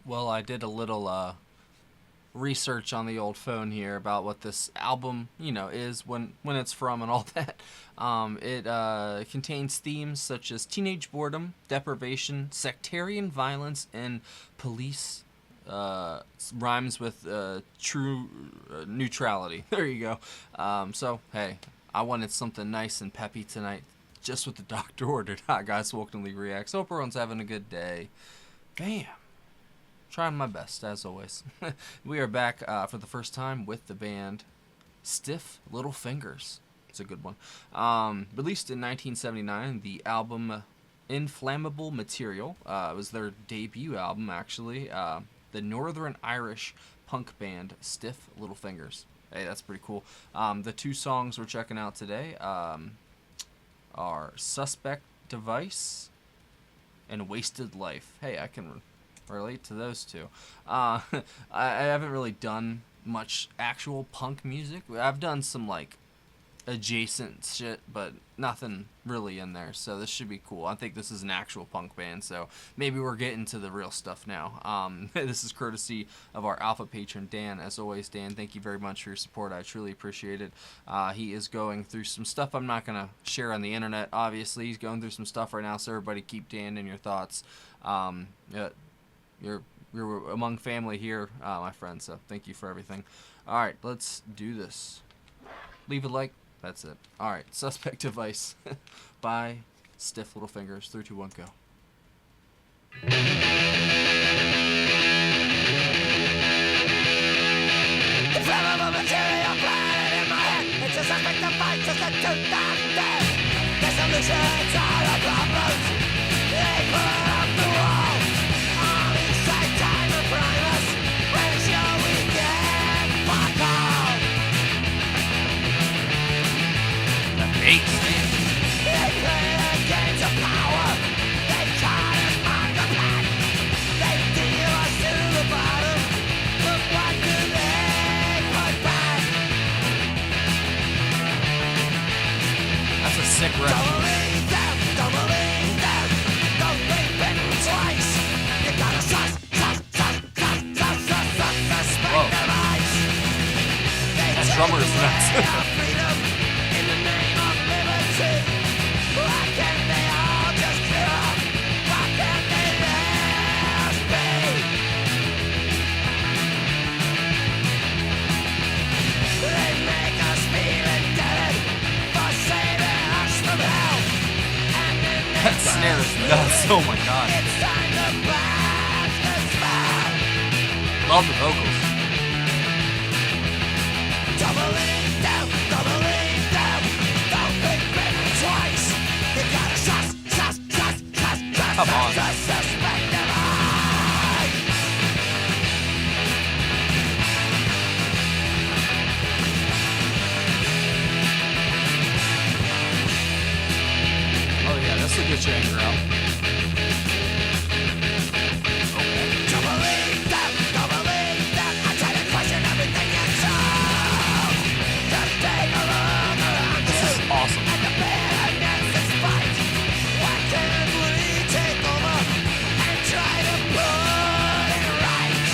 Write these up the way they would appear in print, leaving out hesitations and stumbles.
Well, I did a little research on the old phone here about what this album, is when it's from and all that. It contains themes such as teenage boredom, deprivation, sectarian violence, and police. Rhymes with true neutrality. There you go. So hey, I wanted something nice and peppy tonight, just what the doctor ordered. Hi guys, welcome to Reacts. Hope everyone's having a good day. Bam. Trying my best, as always. We are back for the first time with the band Stiff Little Fingers. It's a good one. Released in 1979, the album Inflammable Material was their debut album, actually. The Northern Irish punk band Stiff Little Fingers. Hey, that's pretty cool. The two songs we're checking out today are Suspect Device and Wasted Life. Hey, I can relate to those two. I haven't really done much actual punk music. I've done some like adjacent shit, but nothing really in there, so this should be cool. I think this is an actual punk band, so maybe we're getting to the real stuff now. This is courtesy of our Alpha Patron Dan. As always, Dan, thank you very much for your support. I truly appreciate it. He is going through some stuff I'm not gonna share on the internet, obviously. He's going through some stuff right now, so everybody keep Dan in your thoughts. You're among family here, my friend, so thank you for everything. Alright, let's do this. Leave a like. That's it. Alright, Suspect Device by Stiff Little Fingers. 3, 2, 1, go. Inflammable material planted in my head. It's a suspect device, it's a tooth of death. The solutions are the problems. They put up the wall. On each side, time to prime us. When it's your weekend, fuck all. Eight. They play the games of power. They try to mark the pack. They deal us to the bottom. But what do they put back? That's a sick riff. Don't believe them, don't believe them. Don't think bitten twice. You gotta suspect Whoa. their eyes. They That take drummer is nuts. away our freedom in the name of liberty. Why can't they all just clear up? Why can't they just be? They make us feel indebted for saving us from hell. And in That snare is nuts. Oh my god. it's time to blast the spell. Love the vocals. Don't believe them, don't believe them. Don't think bitten twice. You gotta Come on. suspect them all. Oh yeah, this will get your anger out. Don't believe them, don't believe them. I try to question everything you told. Just take a look around This you. is awesome. And the bitterness is fight. Why can't we take over and try to put it right?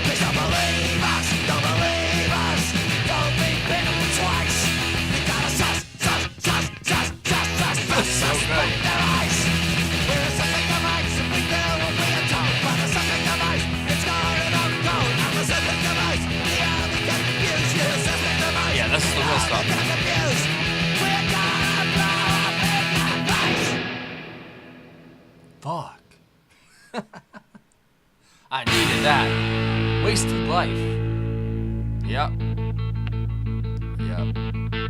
Please don't believe us, don't believe us. Don't be bitten twice. You gotta So good. their eyes. We're a suspect device, and we do what we are told. But a suspect device, it's guarded up gold. I'm a suspect device, the army can confuse you. Suspect device, Yeah, this is the real stuff. get confused. We're gonna blow up in that place. Fuck. I needed that. Wasted Life. Yep.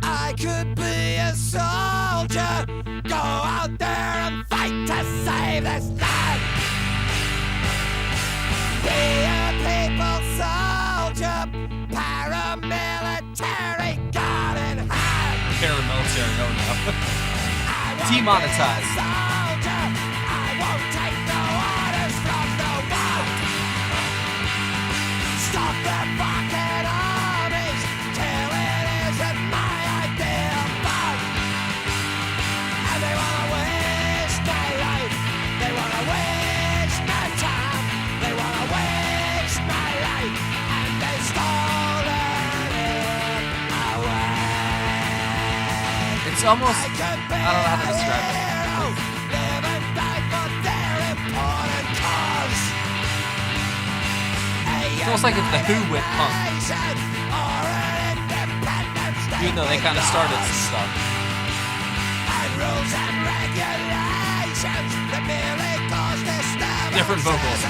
I could be a soldier, go out there and fight to save this land. Be a people soldier, paramilitary gun in hand. Paramilitary, oh no. I won't Demonetized. be a soldier, I won't take no orders from no one. Stop their fucking armies till it isn't my idea of fun. And they wanna waste my life almost, I don't know how to describe it. It's almost like if the Who went punk. Even though they kind of started some stuff. Different vocals.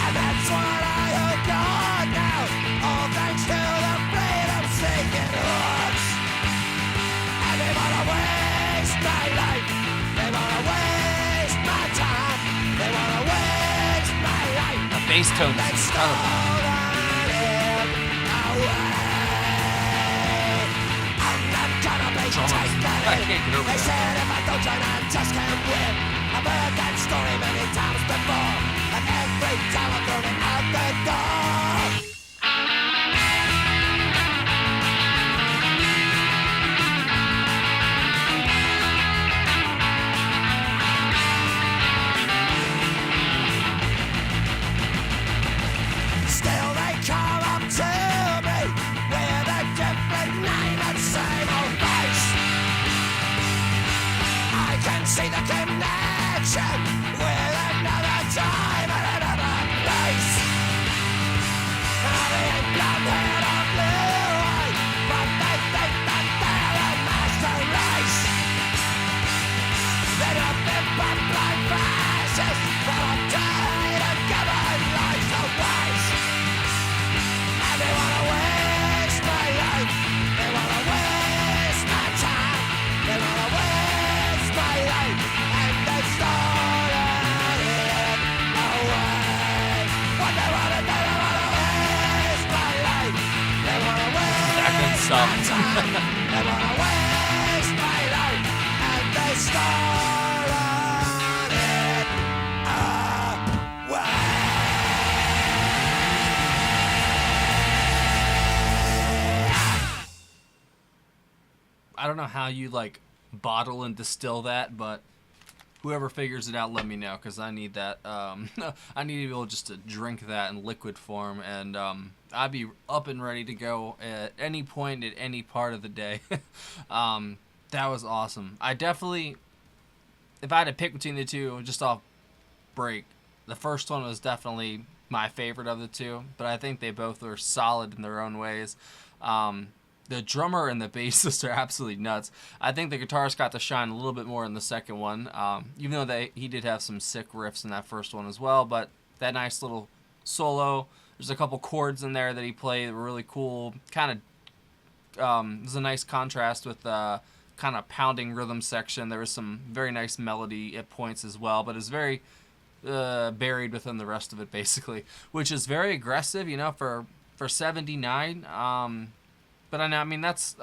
And that's what I have got now. All thanks to the freedom-seeking hoods. And they wanna waste my life. They wanna waste my time. They wanna waste my life. The bass tone is incredible. I can't get over they said if I don't join, I just can't win. I've heard that story many times before, and every time I throw it out the door. Still they come up to me with a different name and same old face. I can see the connection with another time and another place. They ain't blonde-haired or blue-eyed, but they think that they're a master race. They're nothing but blind fascists, but I'm tired of giving lives a waste. And they wanna waste my life, they wanna waste my time, they wanna waste my life, and they started it away. What they wanna do, they wanna waste my life, they wanna waste That good stuff. my time, they wanna waste my life, and they started it away. I don't know how you like bottle and distill that, but whoever figures it out, let me know, because I need that. I need to be able just to drink that in liquid form, and I'd be up and ready to go at any point at any part of the day. That was awesome. I definitely, if I had to pick between the two, just off break, the first one was definitely my favorite of the two, but I think they both are solid in their own ways. The drummer and the bassist are absolutely nuts. I think the guitarist got to shine a little bit more in the second one, even though he did have some sick riffs in that first one as well, but that nice little solo, there's a couple chords in there that he played that were really cool. Kind of, there's a nice contrast with kind of pounding rhythm section. There was some very nice melody at points as well, but it's very buried within the rest of it, basically, which is very aggressive, for 79. But I mean, that's,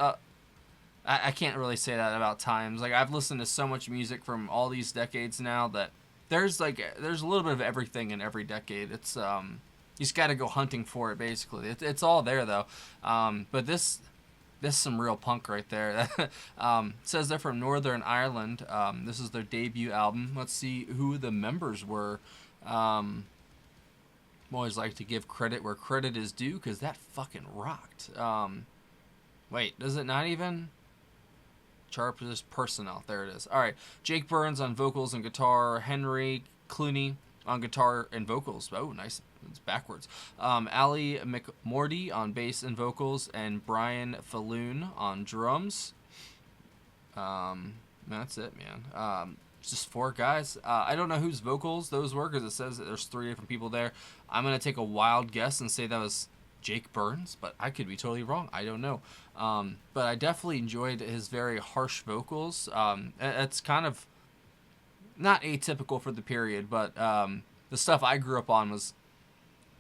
I can't really say that about times. Like, I've listened to so much music from all these decades now that there's a little bit of everything in every decade. It's, you just got to go hunting for it, basically. It's all there, though. But this is some real punk right there. It says they're from Northern Ireland. This is their debut album. Let's see who the members were. I always like to give credit where credit is due, because that fucking rocked. Wait, does it not even? Chart personnel. There it is. All right. Jake Burns on vocals and guitar. Henry Clooney on guitar and vocals. Oh, nice. It's backwards. Ali McMorty on bass and vocals. And Brian Falloon on drums. That's it, man. Just 4 guys. I don't know whose vocals those were, because it says that there's 3 different people there. I'm going to take a wild guess and say that was Jake Burns, but I could be totally wrong. I don't know. But I definitely enjoyed his very harsh vocals. It's kind of not atypical for the period, but the stuff I grew up on was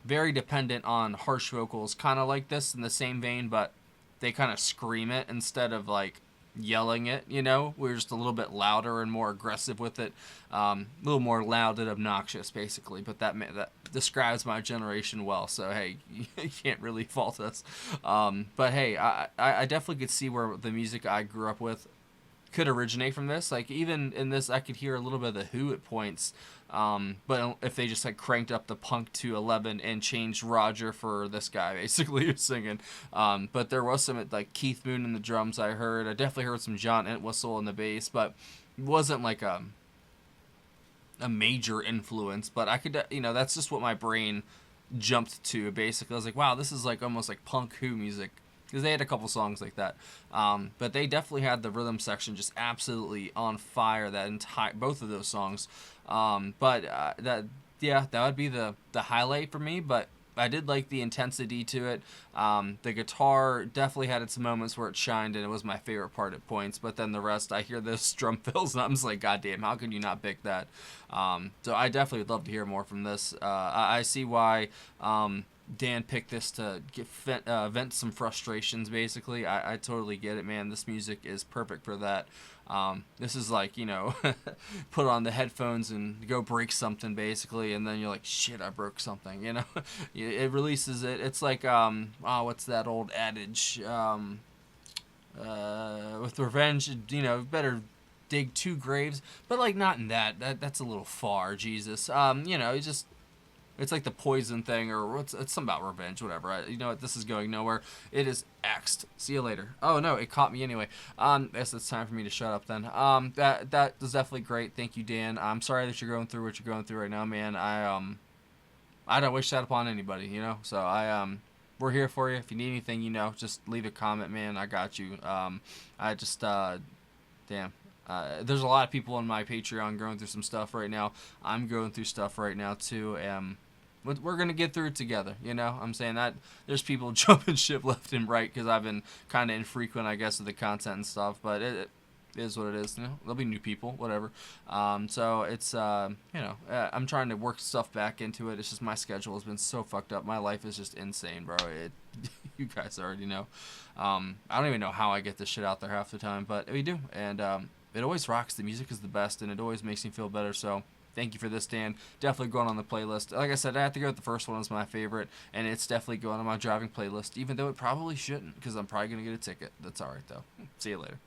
very dependent on harsh vocals, kind of like this in the same vein, but they kind of scream it instead of like yelling it, we're just a little bit louder and more aggressive with it, a little more loud and obnoxious, basically, but that describes my generation well, so hey, you can't really fault us. But hey, I definitely could see where the music I grew up with could originate from this. Like, even in this, I could hear a little bit of the Who at points. But if they just like cranked up the punk to 11 and changed Roger for this guy basically who's singing. But there was some like Keith Moon in the drums. I definitely heard some John Entwistle in the bass, but it wasn't like a major influence. But I could, that's just what my brain jumped to basically. I was like, wow, this is like almost like punk Who music. Because they had a couple songs like that, but they definitely had the rhythm section just absolutely on fire. Both of those songs, that would be the highlight for me. But I did like the intensity to it. The guitar definitely had its moments where it shined, and it was my favorite part at points. But then the rest, I hear those drum fills, and I'm just like, God damn, how can you not pick that? So I definitely would love to hear more from this. I see why. Dan picked this to vent some frustrations, basically. I totally get it, man. This music is perfect for that. This is like, put on the headphones and go break something, basically, and then you're like, shit, I broke something, It releases it. It's like, what's that old adage? With revenge, better dig 2 graves, but, like, not in that's a little far, Jesus. It's like the poison thing, or it's something about revenge, whatever. You know what? This is going nowhere. It is X'd. See you later. Oh, no, it caught me anyway. I guess it's time for me to shut up then. That was definitely great. Thank you, Dan. I'm sorry that you're going through what you're going through right now, man. I don't wish that upon anybody, So we're here for you. If you need anything, just leave a comment, man. I got you. Damn. There's a lot of people on my Patreon going through some stuff right now. I'm going through stuff right now, too. We're going to get through it together, I'm saying that there's people jumping ship left and right because I've been kind of infrequent, I guess, with the content and stuff. But it is what it is. There'll be new people, whatever. So it's, I'm trying to work stuff back into it. It's just my schedule has been so fucked up. My life is just insane, bro. You guys already know. I don't even know how I get this shit out there half the time, but we do. And it always rocks. The music is the best, and it always makes me feel better. So thank you for this, Dan. Definitely going on the playlist. Like I said, I have to go with the first one as my favorite, and it's definitely going on my driving playlist, even though it probably shouldn't, because I'm probably going to get a ticket. That's all right, though. See you later.